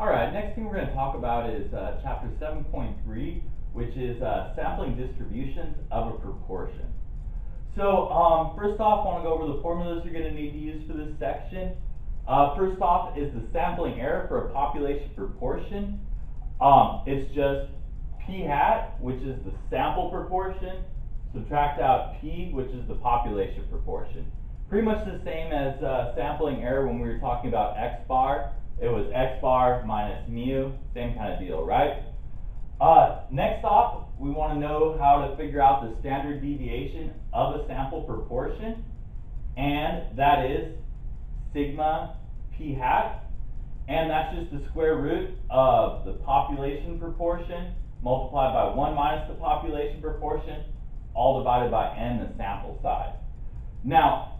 Alright, next thing we're going to talk about is chapter 7.3, which is sampling distributions of a proportion. So first off, I want to go over the formulas you're going to need to use for this section. First off is the sampling error for a population proportion. It's just p hat, which is the sample proportion, subtract out p, which is the population proportion. Pretty much the same as sampling error when we were talking about x bar. It was x bar minus mu, same kind of deal, right? Next off, we want to know how to figure out the standard deviation of a sample proportion, and that is sigma p hat, and that's just the square root of the population proportion multiplied by 1 minus the population proportion, all divided by n, the sample size. Now,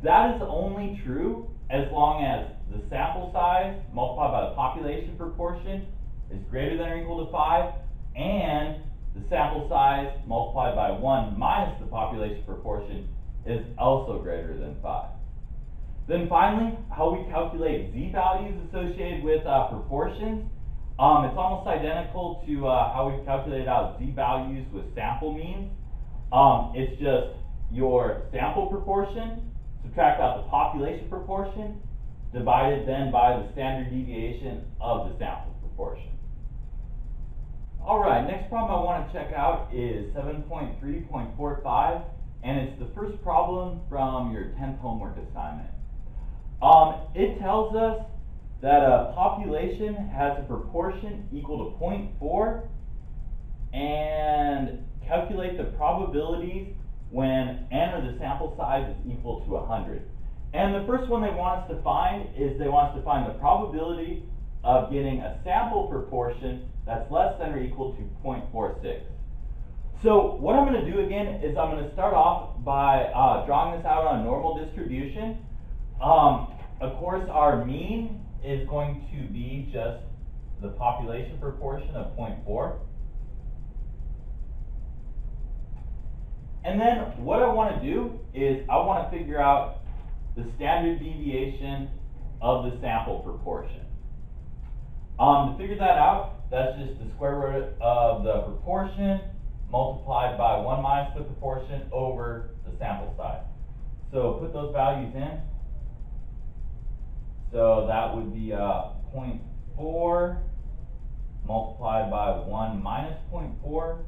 that is only true as long as the sample size multiplied by the population proportion is greater than or equal to 5, and the sample size multiplied by 1 minus the population proportion is also greater than 5. Then finally, how we calculate z-values associated with proportions. It's almost identical to how we calculated out z-values with sample means. It's just your sample proportion, subtract out the population proportion, divided then by the standard deviation of the sample proportion. Alright, next problem I want to check out is 7.3.45, and it's the first problem from your 10th homework assignment. It tells us that a population has a proportion equal to 0.4, and calculate the probabilities when n, or the sample size, is equal to 100. And the first one they want us to find is they want us to find the probability of getting a sample proportion that's less than or equal to 0.46. So what I'm going to do again is I'm going to start off by drawing this out on a normal distribution. Of course, our mean is going to be just the population proportion of 0.4. And then what I want to do is I want to figure out the standard deviation of the sample proportion. To figure that out, that's just the square root of the proportion multiplied by 1 minus the proportion over the sample size. So put those values in. So that would be 0.4 multiplied by 1 minus 0.4,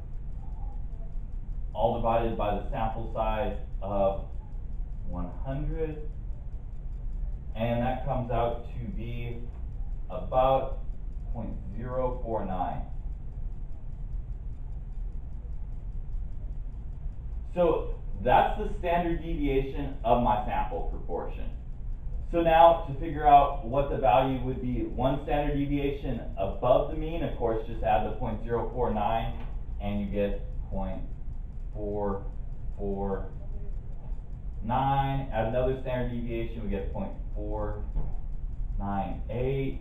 all divided by the sample size of 100, and that comes out to be about 0.049. So that's the standard deviation of my sample proportion. So now to figure out what the value would be, one standard deviation above the mean, of course, just add the 0.049 and you get 0.449. Add another standard deviation, we get 0.498.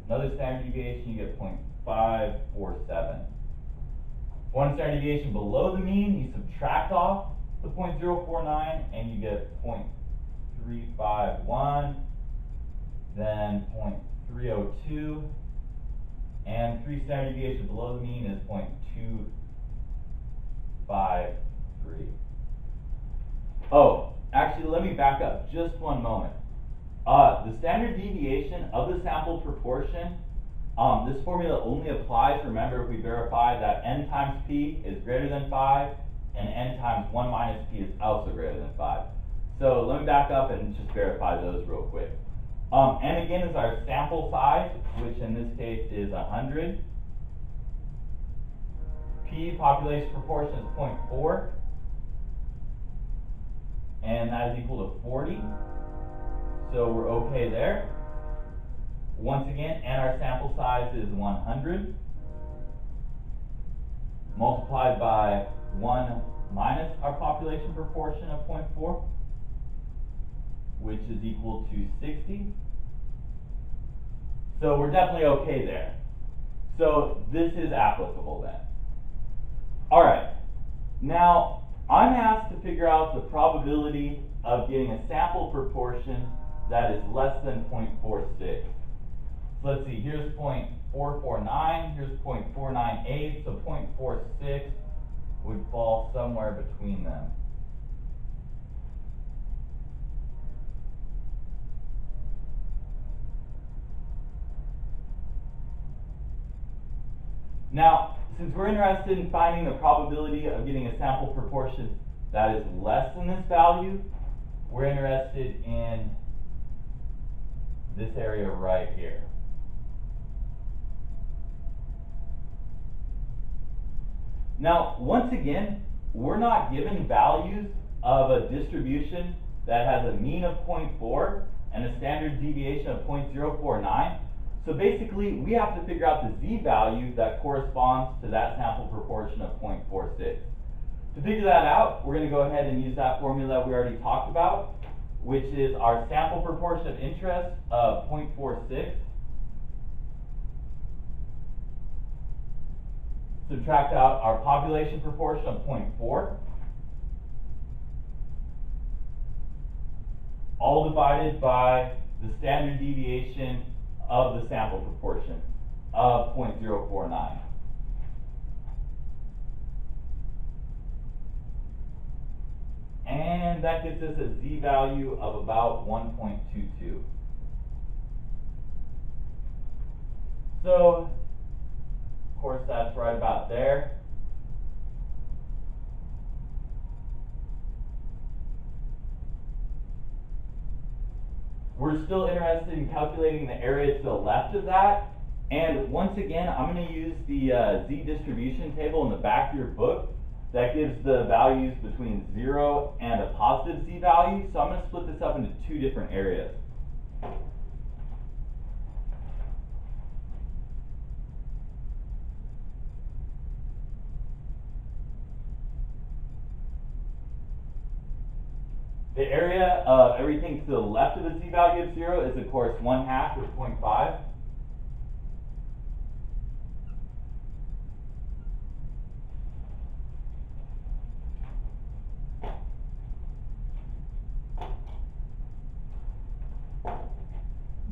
Another standard deviation, you get 0.547. One standard deviation below the mean, you subtract off the 0.049 and you get 0.351, then 0.302, and 3 standard deviations below the mean is 0.253. Oh, actually, let me back up just one moment. The standard deviation of the sample proportion, this formula only applies, remember, if we verify that n times p is greater than 5, and n times 1 minus p is also greater than 5. So let me back up and just verify those real quick. N again is our sample size, which in this case is 100. P, population proportion, is 0.4. And that is equal to 40. So we're okay there. Once again, and our sample size is 100. Multiplied by 1 minus our population proportion of 0.4, which is equal to 60. So we're definitely okay there. So this is applicable then. All right. Now, I'm asked to figure out the probability of getting a sample proportion that is less than 0.46. So let's see, here's 0.449, here's 0.498, so 0.46 would fall somewhere between them. Now, since we're interested in finding the probability of getting a sample proportion that is less than this value, we're interested in this area right here. Now, once again, we're not given values of a distribution that has a mean of 0.4 and a standard deviation of 0.049. So basically, we have to figure out the z-value that corresponds to that sample proportion of 0.46. To figure that out, we're going to go ahead and use that formula we already talked about, which is our sample proportion of interest of 0.46. Subtract out our population proportion of 0.4, all divided by the standard deviation of the sample proportion of 0.049. And that gives us a z-value of about 1.22. So, of course, that's right about there. We're still interested in calculating the area to the left of that. And once again, I'm going to use the z distribution table in the back of your book that gives the values between 0 and a positive z-value. So I'm going to split this up into two different areas. The area of everything to the left of the z-value of 0 is, of course, 1/2 or 0.5.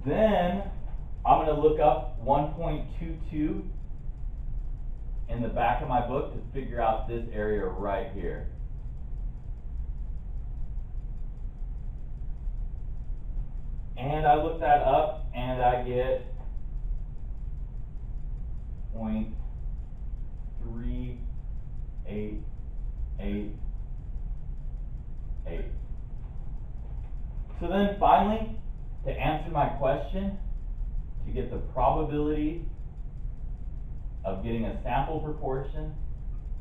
Then I'm going to look up 1.22 in the back of my book to figure out this area right here. And I look that up and I get 0.3888. So then finally, to answer my question, to get the probability of getting a sample proportion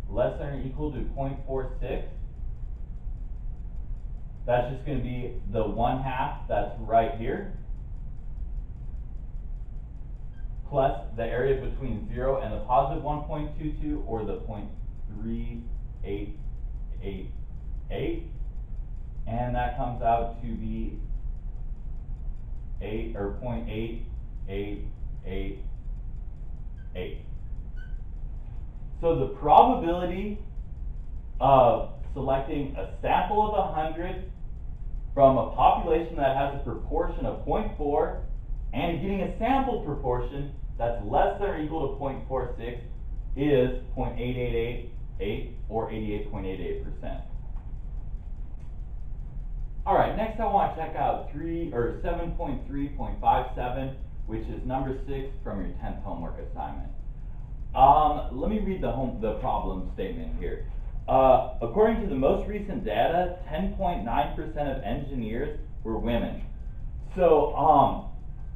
less than or equal to 0.46, that's just going to be the 1/2 that's right here, plus the area between 0 and the positive 1.22, or the 0.3888, and that comes out to be 0.8888. So the probability of selecting a sample of 100 from a population that has a proportion of 0.4 and getting a sample proportion that's less than or equal to 0.46 is 0.8888 or 88.88%. All right, next I want to check out 7.3.57, which is number 6 from your 10th homework assignment. Let me read the problem statement here. According to the most recent data, 10.9% of engineers were women. So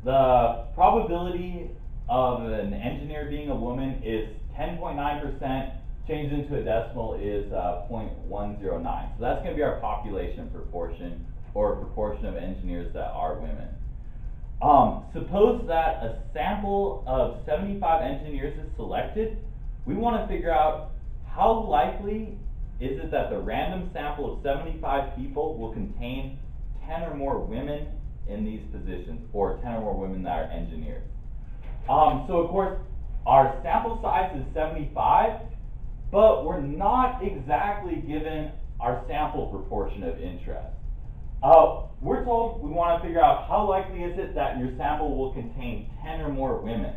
the probability of an engineer being a woman is 10.9%. Changed into a decimal is 0.109. So that's going to be our population proportion, or proportion of engineers that are women. Suppose that a sample of 75 engineers is selected. We want to figure out how likely is it that the random sample of 75 people will contain 10 or more women in these positions, or 10 or more women that are engineers. So of course, our sample size is 75, but we're not exactly given our sample proportion of interest. We're told we want to figure out how likely is it that your sample will contain 10 or more women.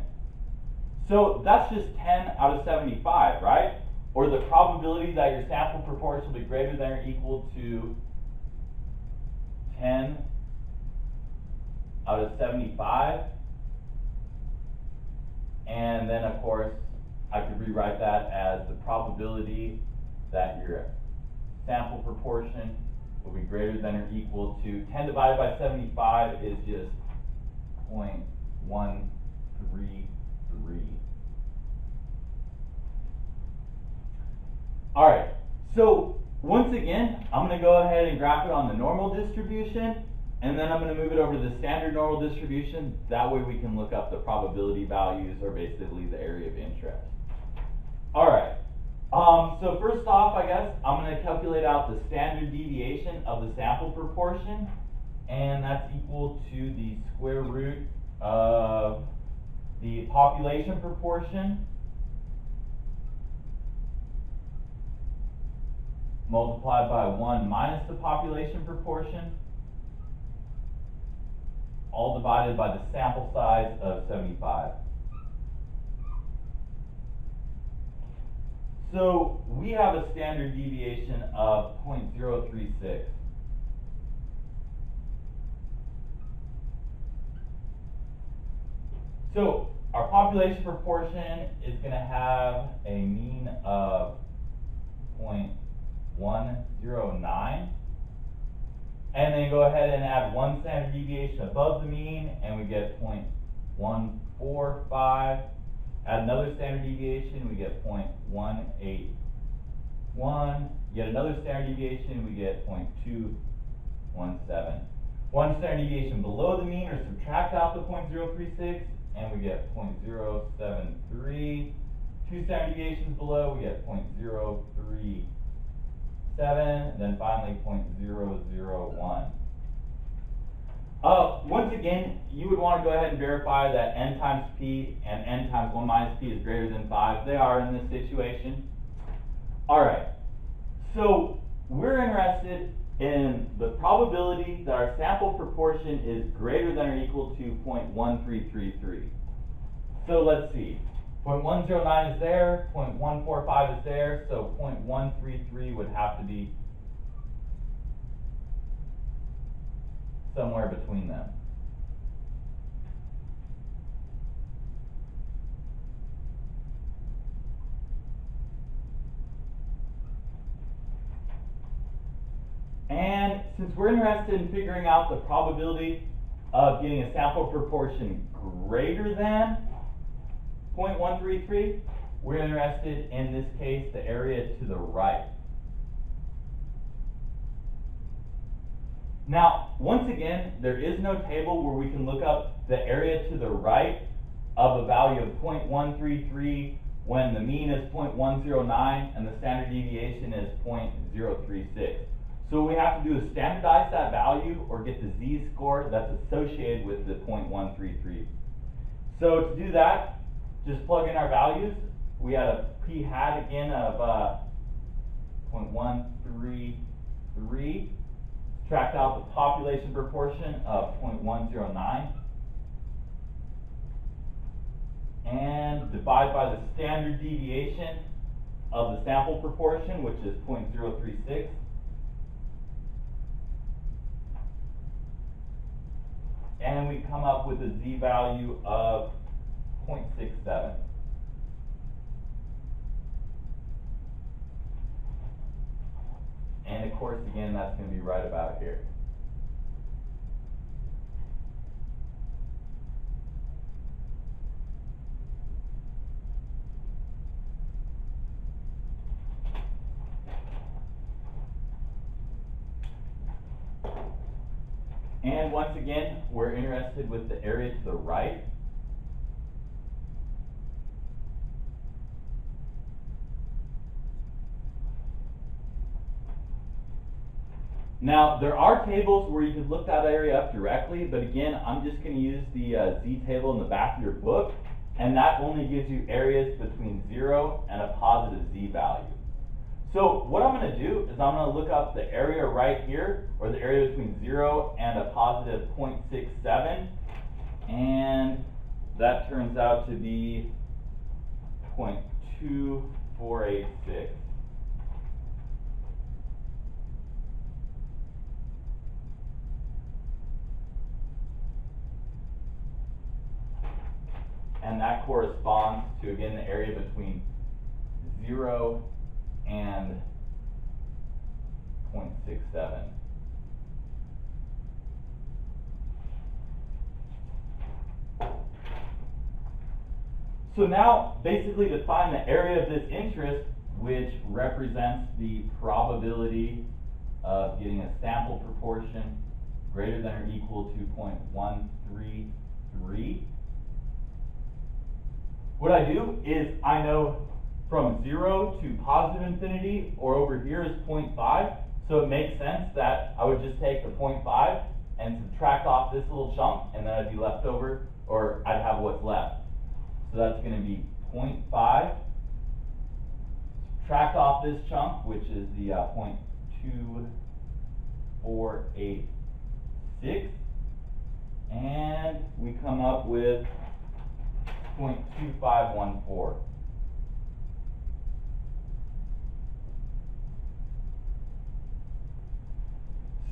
So that's just 10 out of 75, right? Or the probability that your sample proportion will be greater than or equal to 10 out of 75. And then, of course, I could rewrite that as the probability that your sample proportion will be greater than or equal to 10 divided by 75 is just 0.133. All right, so once again, I'm going to go ahead and graph it on the normal distribution, and then I'm going to move it over to the standard normal distribution. That way we can look up the probability values, or basically the area of interest. All right, so first off, I guess, I'm going to calculate out the standard deviation of the sample proportion, and that's equal to the square root of the population proportion multiplied by 1 minus the population proportion, all divided by the sample size of 75. So we have a standard deviation of 0.036. So our population proportion is going to have a mean of 0.109. And then go ahead and add one standard deviation above the mean, and we get 0.145. Add another standard deviation, we get 0.181. Yet another standard deviation, we get 0.217. One standard deviation below the mean, or subtract out the 0.036, and we get 0.073. Two standard deviations below, we get 0.037. And then finally 0.001. Once again, you would want to go ahead and verify that n times p and n times 1 minus p is greater than 5. They are in this situation. All right, so we're interested in the probability that our sample proportion is greater than or equal to 0.1333. So let's see. 0.109 is there, 0.145 is there, so 0.133 would have to be somewhere between them. And since we're interested in figuring out the probability of getting a sample proportion greater than 0.133, we're interested in this case the area to the right. Now, once again, there is no table where we can look up the area to the right of a value of 0.133 when the mean is 0.109 and the standard deviation is 0.036. So what we have to do is standardize that value or get the z-score that's associated with the 0.133. So to do that, just plug in our values. We had a p hat again of 0.133. Subtract out the population proportion of 0.109. And divide by the standard deviation of the sample proportion, which is 0.036. And we come up with a z-value of 0.67. And of course, again, that's going to be right about here. And once again, we're interested with the area to the right. Now, there are tables where you could look that area up directly, but again, I'm just going to use the Z table in the back of your book, and that only gives you areas between 0 and a positive Z value. So what I'm going to do is I'm going to look up the area right here, or the area between 0 and a positive 0.67, and that turns out to be 0.2486. And that corresponds to, again, the area between 0 and 0.67. So now, basically, to find the area of this interest, which represents the probability of getting a sample proportion greater than or equal to 0.133, what I do is I know from 0 to positive infinity, or over here is 0.5, so it makes sense that I would just take the 0.5 and subtract off this little chunk, and then I'd be left over, or I'd have what's left. So that's going to be 0.5, subtract off this chunk, which is the 0.2486, and we come up with 0.2514.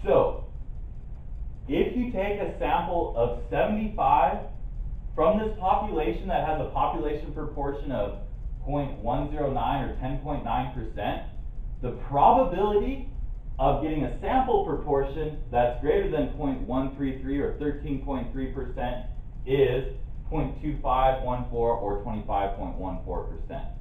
So, if you take a sample of 75 from this population that has a population proportion of 0.109 or 10.9%, the probability of getting a sample proportion that's greater than 0.133 or 13.3% is 0.2514 or 25.14%.